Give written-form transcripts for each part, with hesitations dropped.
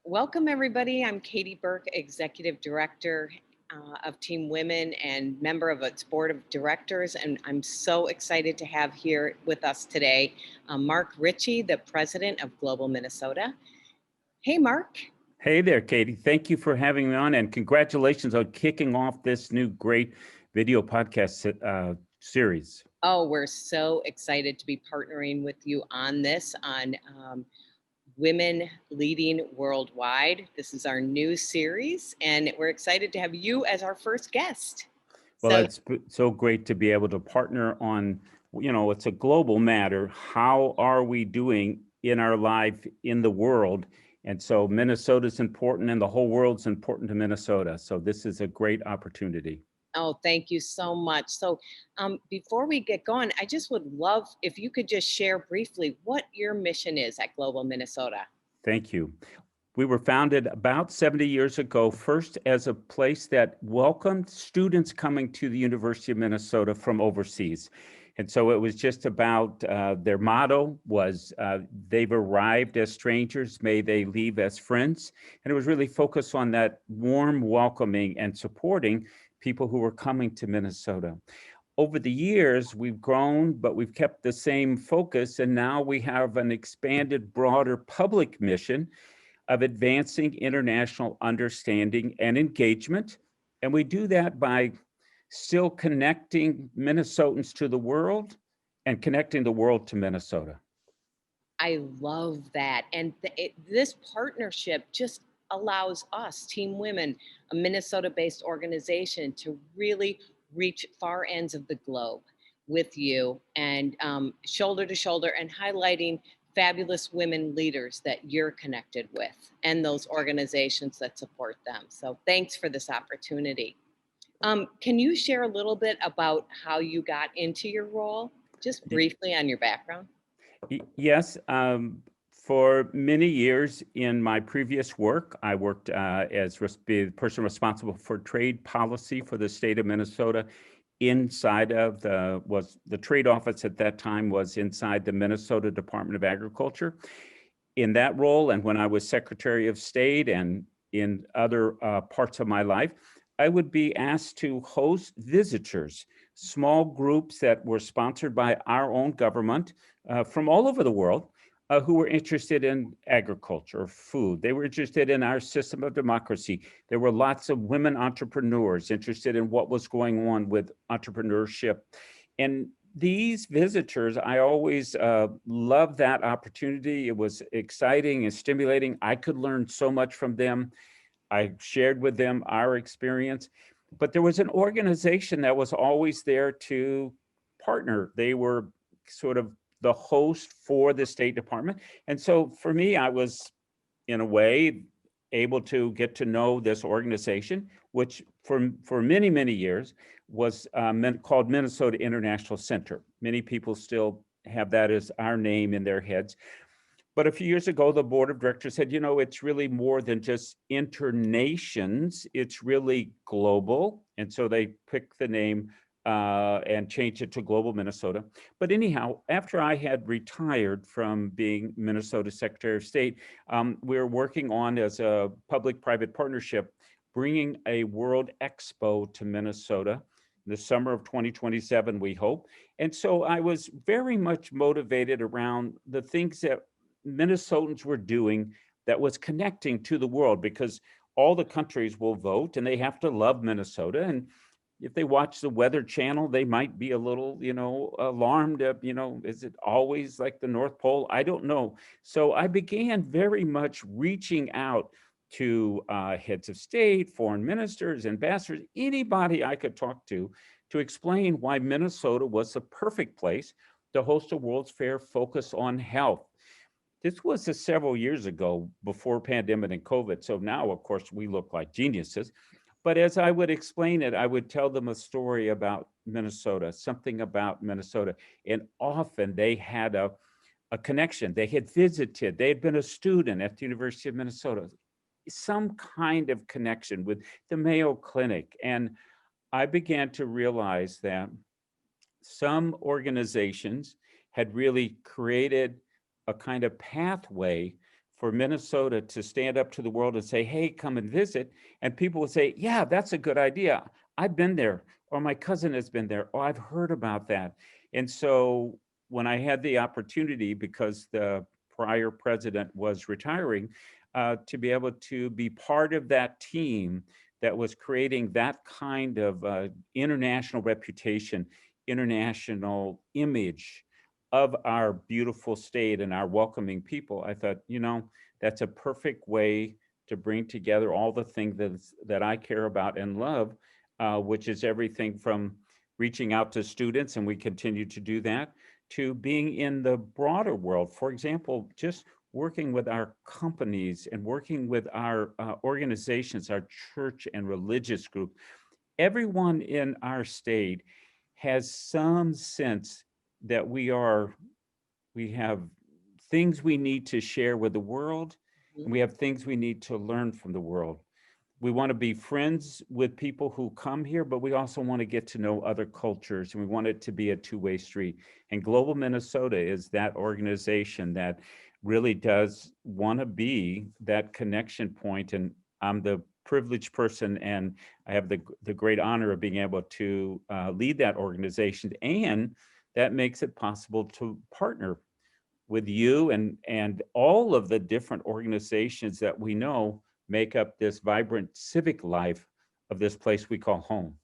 Welcome, everybody. I'm Katie Burke, Executive Director of Team Women and member of its board of directors. And I'm so excited to have here with us today Mark Ritchie, the president of Global Minnesota. Hey, Mark. Hey there, Katie. Thank you for having me on, and congratulations on kicking off this new great video podcast series. Oh, we're so excited to be partnering with you on this, on Women Leading Worldwide. This is our new series, and we're excited to have you as our first guest. Well, So, it's so great to be able to partner on, it's a global matter. How are we doing in our life in the world? And so Minnesota's important and the whole world's important to Minnesota. So this is a great opportunity. oh, thank you so much. So, before we get going, I just would love if you could just share briefly what your mission is at Global Minnesota. Thank you. We were founded about 70 years ago, first as a place that welcomed students coming to the University of Minnesota from overseas. And so it was just about their motto was they've arrived as strangers, may they leave as friends. And it was really focused on that warm welcoming and supporting people who were coming to Minnesota. Over the years, we've grown, but we've kept the same focus. And now we have an expanded, broader public mission of advancing international understanding and engagement. And we do that by still connecting Minnesotans to the world and connecting the world to Minnesota. I love that. And this partnership just allows us, Team Women, a Minnesota based organization, to really reach far ends of the globe with you and shoulder to shoulder and highlighting fabulous women leaders that you're connected with and those organizations that support them. So thanks for this opportunity. Can you share a little bit about how you got into your role, just briefly on your background? Yes, for many years in my previous work, I worked as the person responsible for trade policy for the state of Minnesota. Inside of the trade office at that time was inside the Minnesota Department of Agriculture. In that role, and when I was Secretary of State and in other parts of my life, I would be asked to host visitors, small groups that were sponsored by our own government from all over the world who were interested in agriculture, food. They were interested in our system of democracy. There were lots of women entrepreneurs interested in what was going on with entrepreneurship. And these visitors, I always loved that opportunity. It was exciting and stimulating. I could learn so much from them. I shared with them our experience, but there was an organization that was always there to partner. They were sort of the host for the State Department. And so for me, I was, in a way, able to get to know this organization, which for many, many years was called Minnesota International Center. Many people still have that as our name in their heads. But a few years ago, the board of directors said, it's really more than just internations, it's really global. And so they picked the name and changed it to Global Minnesota. But anyhow, after I had retired from being Minnesota Secretary of State, we were working on, as a public-private partnership, bringing a World Expo to Minnesota in the summer of 2027, we hope. And so I was very much motivated around the things that Minnesotans were doing that was connecting to the world, because all the countries will vote and they have to love Minnesota. And if they watch the Weather Channel, they might be a little, alarmed. Is it always like the North Pole? I don't know. So I began very much reaching out to heads of state, foreign ministers, ambassadors, anybody I could talk to explain why Minnesota was the perfect place to host a World's Fair focused on health. This was several years ago, before pandemic and COVID. So now, of course, we look like geniuses. But as I would explain it, I would tell them a story about Minnesota, something about Minnesota. And often they had a connection. They had visited, they had been a student at the University of Minnesota, some kind of connection with the Mayo Clinic. And I began to realize that some organizations had really created a kind of pathway for Minnesota to stand up to the world and say, hey, come and visit. And people would say, yeah, that's a good idea. I've been there, or my cousin has been there, or I've heard about that. And so when I had the opportunity, because the prior president was retiring, to be able to be part of that team that was creating that kind of international reputation, international image of our beautiful state and our welcoming people, I thought, that's a perfect way to bring together all the things that I care about and love, which is everything from reaching out to students, and we continue to do that, to being in the broader world. For example, just working with our companies and working with our organizations, our church and religious group. Everyone in our state has some sense that we have things we need to share with the world, and Mhm. we have things we need to learn from the world. We want to be friends with people who come here, but we also want to get to know other cultures, and we want it to be a two-way street. And Global Minnesota is that organization that really does want to be that connection point. And I'm the privileged person, and I have the great honor of being able to lead that organization, and that makes it possible to partner with you and all of the different organizations that we know make up this vibrant civic life of this place we call home.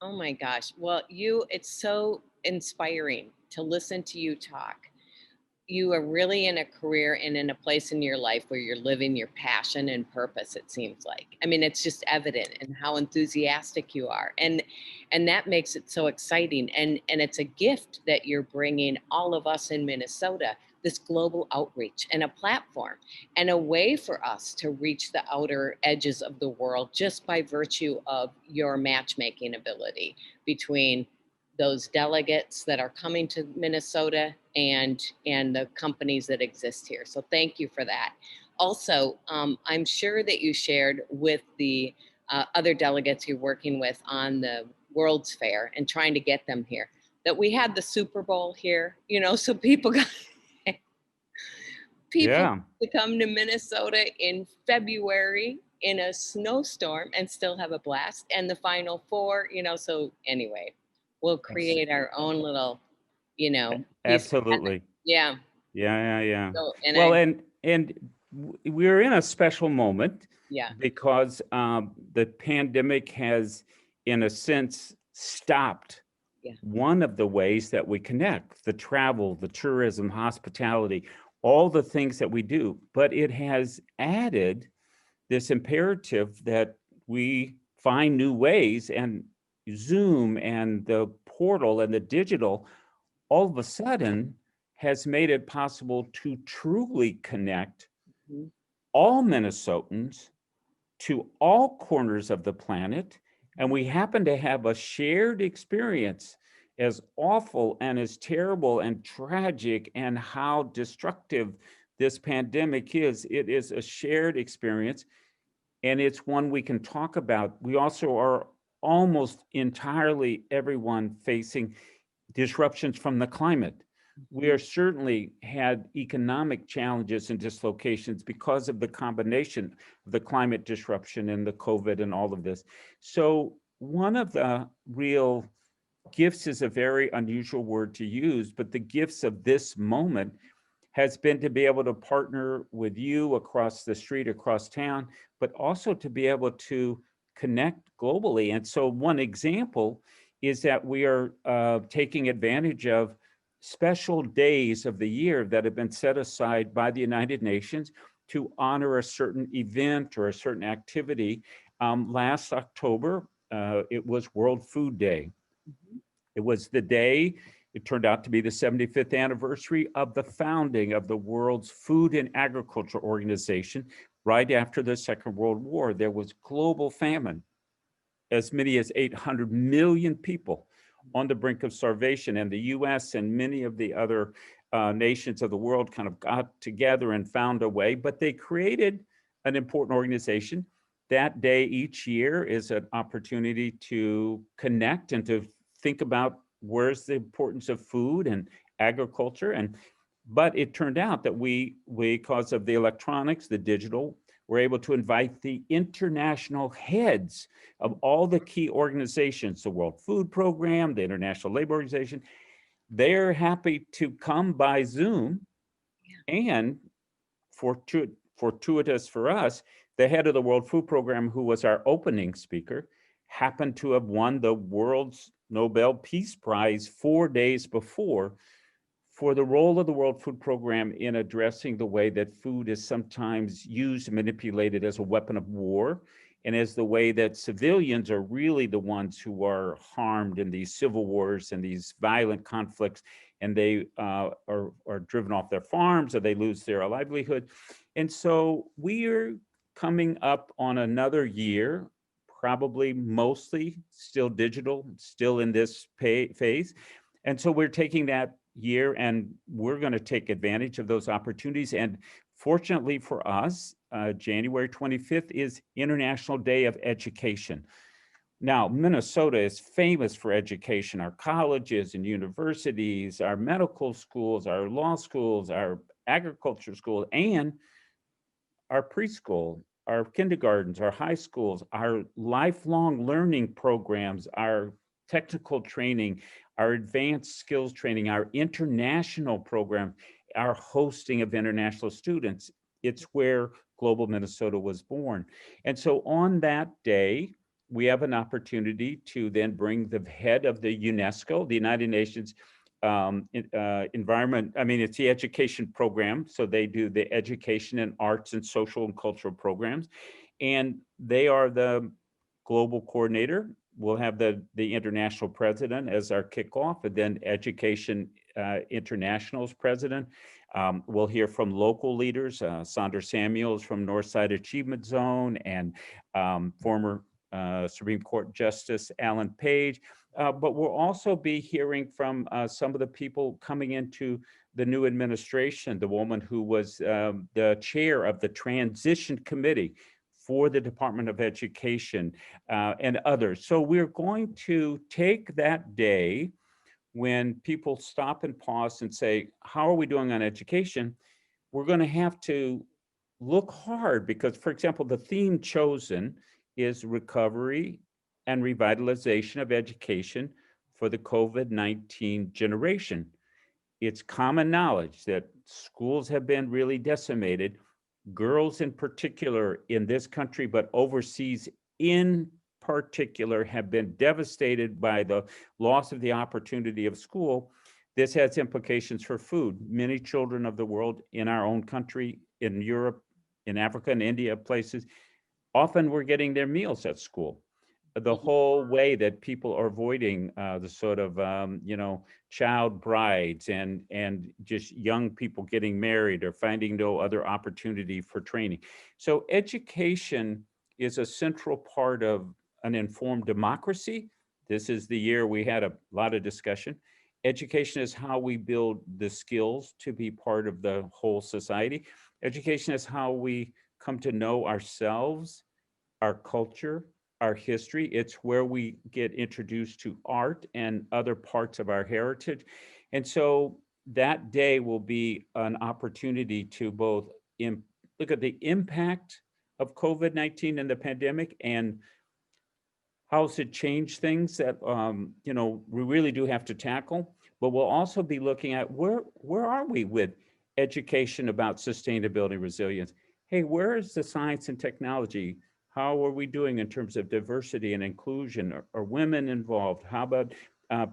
Oh my gosh. Well, it's so inspiring to listen to you talk. You are really in a career and in a place in your life where you're living your passion and purpose, it seems like. I mean, it's just evident in how enthusiastic you are. And that makes it so exciting, and it's a gift that you're bringing all of us in Minnesota this global outreach and a platform and a way for us to reach the outer edges of the world just by virtue of your matchmaking ability between those delegates that are coming to Minnesota and the companies that exist here. So thank you for that. Also, I'm sure that you shared with the other delegates you're working with on the World's Fair and trying to get them here that we had the Super Bowl here, so people got people Yeah, to come to Minnesota in February in a snowstorm and still have a blast. And the Final Four, so anyway, we'll abs- create our own little, piece of heaven. absolutely. Yeah. Yeah, yeah, yeah. So, and Well, I, and we're in a special moment yeah, because the pandemic has, in a sense, stopped yeah. one of the ways that we connect, the travel, the tourism, hospitality, all the things that we do. But it has added this imperative that we find new ways, and Zoom and the portal and the digital all of a sudden has made it possible to truly connect Mhm. all Minnesotans to all corners of the planet. And we happen to have a shared experience, as awful and as terrible and tragic and how destructive this pandemic is. It is a shared experience, and it's one we can talk about. We also are almost entirely everyone facing disruptions from the climate. We Mhm. are certainly had economic challenges and dislocations because of the combination of the climate disruption and the COVID and all of this. So one of the real gifts is a very unusual word to use, but the gifts of this moment has been to be able to partner with you across the street, across town, but also to be able to connect globally. And so one example is that we are taking advantage of special days of the year that have been set aside by the United Nations to honor a certain event or a certain activity. Last October, it was World Food Day. Mhm. It was the day, it turned out to be the 75th anniversary of the founding of the world's Food and Agriculture Organization. Right after the Second World War, there was global famine, as many as 800 million people on the brink of starvation. And the US and many of the other nations of the world kind of got together and found a way, but they created an important organization. That day each year is an opportunity to connect and to think about where's the importance of food and agriculture. And But it turned out that because of the electronics, the digital, we're able to invite the international heads of all the key organizations, the World Food Program, the International Labor Organization. They're happy to come by Zoom, and fortuitous for us, the head of the World Food Program, who was our opening speaker, happened to have won the world's Nobel Peace Prize 4 days before for the role of the World Food Program in addressing the way that food is sometimes used and manipulated as a weapon of war, and as the way that civilians are really the ones who are harmed in these civil wars and these violent conflicts, and they are driven off their farms, or they lose their livelihood. And so we're coming up on another year, probably mostly still digital, still in this phase. And so we're taking that year, and we're going to take advantage of those opportunities. And fortunately for us, January 25th is International Day of Education. Now, Minnesota is famous for education. Our colleges and universities, our medical schools, our law schools, our agriculture schools, and our preschool, our kindergartens, our high schools, our lifelong learning programs, our technical training, our advanced skills training, our international program, our hosting of international students. It's where Global Minnesota was born. And so on that day, we have an opportunity to then bring the head of the UNESCO, the United Nations environment. I mean, it's the education program. So they do the education and arts and social and cultural programs. And they are the global coordinator. We'll have the international president as our kickoff, and then education international's president. We'll hear from local leaders, Sandra Samuels from Northside Achievement Zone, and former Supreme Court Justice Alan Page. But we'll also be hearing from some of the people coming into the new administration, the woman who was the chair of the transition committee for the Department of Education, and others. So we're going to take that day when people stop and pause and say, how are we doing on education? We're going to have to look hard because, for example, the theme chosen is recovery and revitalization of education for the COVID-19 generation. It's common knowledge that schools have been really decimated, girls in particular in this country, but overseas in particular, have been devastated by the loss of the opportunity of school. This has implications for food. Many children of the world in our own country, in Europe, in Africa and India, places, often we're getting their meals at school. The Mhm. whole way that people are avoiding the sort of child brides and just young people getting married or finding no other opportunity for training. So education is a central part of an informed democracy. This is the year we had a lot of discussion. Education is how we build the skills to be part of the whole society. Education is how we come to know ourselves, our culture, our history. It's where we get introduced to art and other parts of our heritage. And so that day will be an opportunity to both look at the impact of COVID-19 and the pandemic, and how's it changed things that we really do have to tackle. But we'll also be looking at where are we with education about sustainability, resilience. Hey, where is the science and technology? How are we doing in terms of diversity and inclusion? Are women involved? How about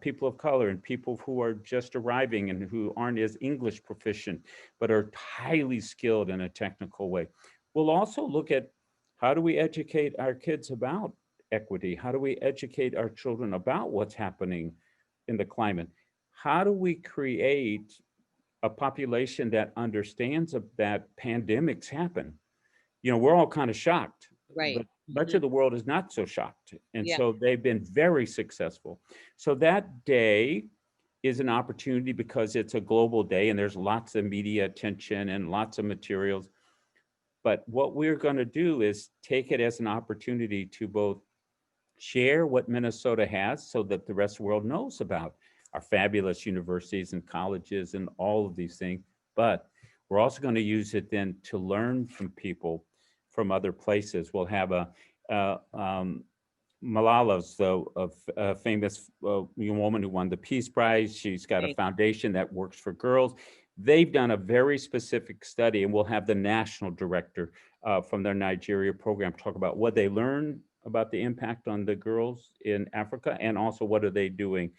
people of color and people who are just arriving and who aren't as English proficient, but are highly skilled in a technical way? We'll also look at how do we educate our kids about equity? How do we educate our children about what's happening in the climate? How do we create a population that understands that pandemics happen? We're all kind of shocked, Right. but much of Mhm. the world is not so shocked. And Yeah. so they've been very successful. So that day is an opportunity because it's a global day and there's lots of media attention and lots of materials. But what we're going to do is take it as an opportunity to both share what Minnesota has so that the rest of the world knows about our fabulous universities and colleges and all of these things, but we're also going to use it then to learn from people from other places. We'll have uh, um, Malala's a famous young woman who won the Peace Prize. She's got a Thank foundation that works for girls. They've done a very specific study, and we'll have the national director from their Nigeria program talk about what they learn about the impact on the girls in Africa, and also what are they doing.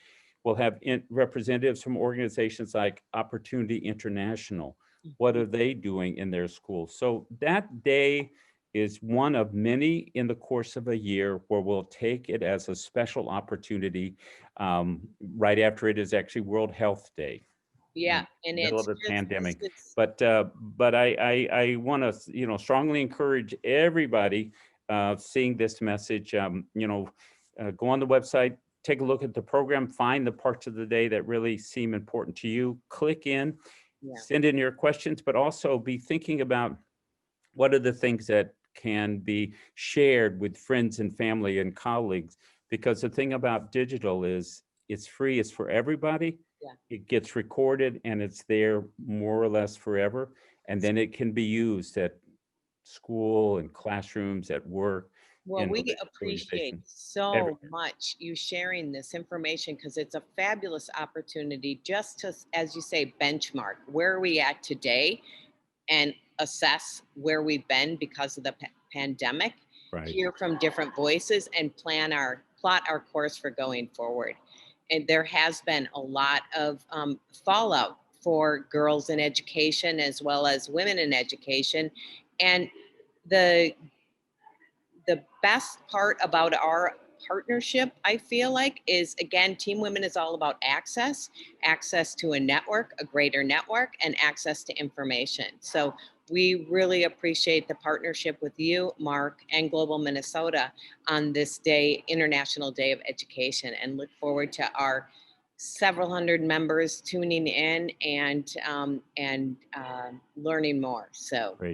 We'll have representatives from organizations like Opportunity International. What you. are they doing in their schools? So that day is one of many in the course of a year where we'll take it as a special opportunity. Right after it is actually World Health Day, Yeah, in and the middle of it's the just this pandemic. is But I want to strongly encourage everybody seeing this message. Go on the website, take a look at the program, find the parts of the day that really seem important to you. Click in, yeah. send in your questions, but also be thinking about what are the things that can be shared with friends and family and colleagues? Because the thing about digital is it's free, it's for everybody. Yeah. It gets recorded and it's there more or less forever. And then it can be used at school and classrooms, at work, Well, in we religious appreciate organizations, so everywhere. much you sharing this information because it's a fabulous opportunity just to, as you say, benchmark where are we at today and assess where we've been because of the pandemic, Right. hear from different voices, and plot our course for going forward. And there has been a lot of fallout for girls in education as well as women in education, and the the best part about our partnership, I feel like, is again, Team Women is all about access to a network, a greater network, and access to information. So we really appreciate the partnership with you, Mark, and Global Minnesota on this day, International Day of Education, and look forward to our several hundred members tuning in and learning more. So Great.